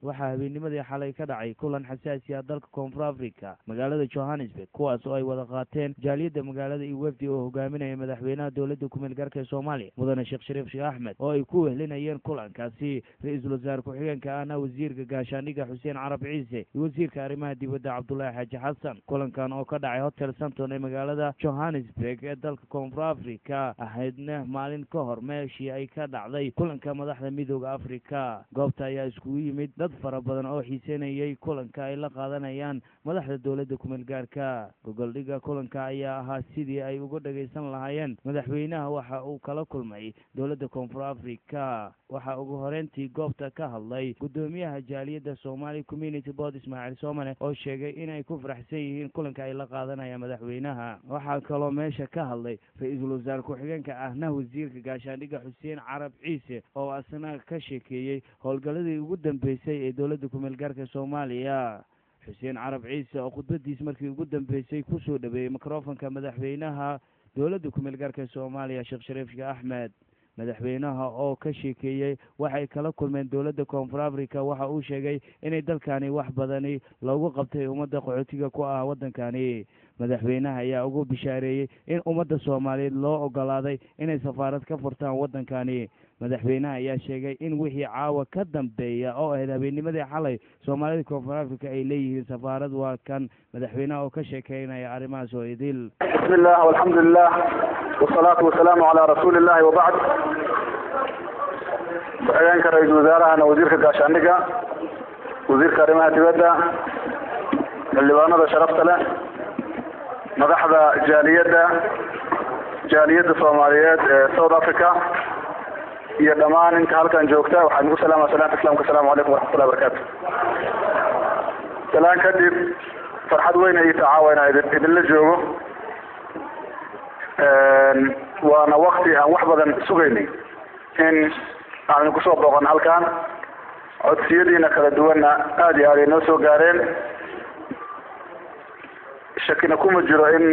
waxaa habeennimadii xalay ka dhacay kulan xasaasi ah dalka Koonfur Afrika magaalada Johannesburg kuwaas oo ay wada qaateen jaaliyada magaalada iyo wafdi oo hogaaminaya madaxweynaha dowladda ku meel gaarka Soomaaliya mudane Sheekh Shariif Sheekh Axmed oo ay ku wehelinayeen kulankaasi ra'iisul wasaare ku-xigeenka ahna wasiirka gaashaandhigga Xuseen Carab Ciise iyo wasiirka arrimaha dibadda Cabdullaahi Xaaji Xasan kulankan oo ka dhacay Hotel Santon ee magaalada Johannesburg ee dalka Koonfur Afrika ahaydna maalin ka hor meeshii ay ka dhacday kulanka madaxda midowga Afrika goobta ayaa iskugu yimid dad fara badan oo xiiseynayay kulanka ay la qaadanayaan madaxda dowladda ku meel gaarka gogoldhiga kulanka ayaa ahaa sidii ay uga dhageysan lahaayeen madaxweynaha waxa uu kala kulmay dowladda Koonfur Afrika waxa ugu horeyntii goobta ka hadlay gudoomiyaha jaaliyada Somali Community Board Ismaaciil Soomane oo sheegay in ay ku faraxsan yihiin kulanka ay la qaadanayaan madaxweynaha waxa kaloo meesha ka hadlay ra'iisul wasaare ku-xigeenka ahna wasiirka gaashaandhigga Xuseen Carab Ciise oo asna ka sheekeeyay howlgaladii ugu dambeysay ee dowladda ku meel gaarka Soomaaliya Xuseen Carab Ciise oo khudbadiis markii ugu dambeysay ku soo dhaweeyay mikrofoonka madaxweynaha dowladda ku meel gaarka Soomaaliya Sheekh Shariif Sheekh Axmed madaxweynaha oo ka sheekeeyay waxay kala kulmeen dowladda Koonfur Afrika waxa uu sheegay inay dalkani wax badani loogu qabtay ummadda qaxootiga ku ah wadankani madaxweynaha ayaa ugu bishaareeyay in ummadda Soomaaliyeed loo ogolaaday inay safaarad ka furtaan wadankani madaxweynaha ayaa sheegay in wixii caawa ka dambeeya oo ahayd habeennimadii xalay Soomaalida Koonfur Afrika ay leeyihiin safaarad waa kan madaxweynaha oo ka sheekeynaya arrimahaas oo idil bismillah walhamdulillah wasalaatu wasalaamu calaa rasuulillahi wa bacd ku-xigeenka ra'iisul wasaarahana wasiirka gaashaandhigga wasiirka arrimaha dibadda xildhibaanada sharafta leh madaxda jaaliyadda Soomaaliyeed ee South Africa iyo dhammaan inta halkan joogta waxaan ugu salaamaa salaanta islaamka assalaamu calaykum waraxmatullahi wabarakaatu salaan kadib farxad weyn ay tacaawina idinla joogo waana waqti aan wax badan sugaynay in aan ku soo booqan halkan codsiyadiina kala duwanna aad iyo aad ay noo soo gaareen shakina kuma jiro in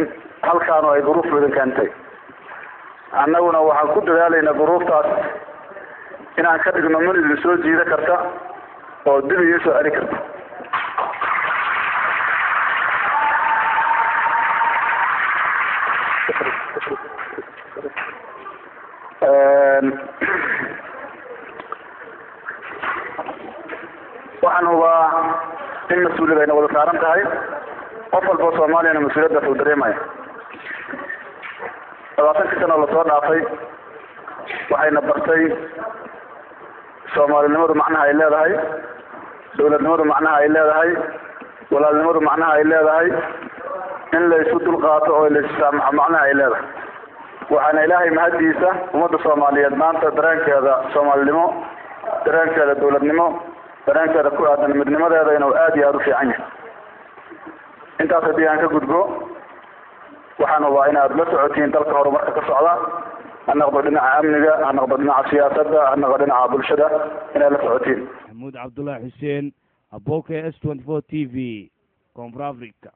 halkaanu ay duruuf badan keentay annaguna waxaan ku dadaalaynaa duruuftaas inaan ka dhigno mid idin soo jiida karta oo dib iyo soo celi karta waxaan hubaa in mas-uuliyad ayna wada saaran tahay qof walba Soomaaliyana mas-uuliyaddaas uu dareemaya 20 sano lasoo dhaafay waxayna bartay Soomaalinimadu macnaha ay leedahay dowladnimadu macnaha ay leedahay walaalnimadu macnaha ay leedahay in la isu dulqaato oo la issaamaxo macnaha ay leedahay waxaana ilaahay mahadiisa ummadda Soomaaliyeed maanta dareenkeeda Soomaalinimo dareenkeeda dowladnimo dareenkeeda ku aadan midnimadeeda inuu aad iyo aad u fiican yahay intaas haddii aan ka gudbo waxaan hubaa inaad la socotiin dalka horumarka ka socda ha noqdo dhinaca amniga ha noqdo dhinaca siyaasadda ha noqdo dhinaca bulshada inaad la socotiin Maxamuud Cabdullaahi Xuseen Aboke S24 TV Koonfur Afrika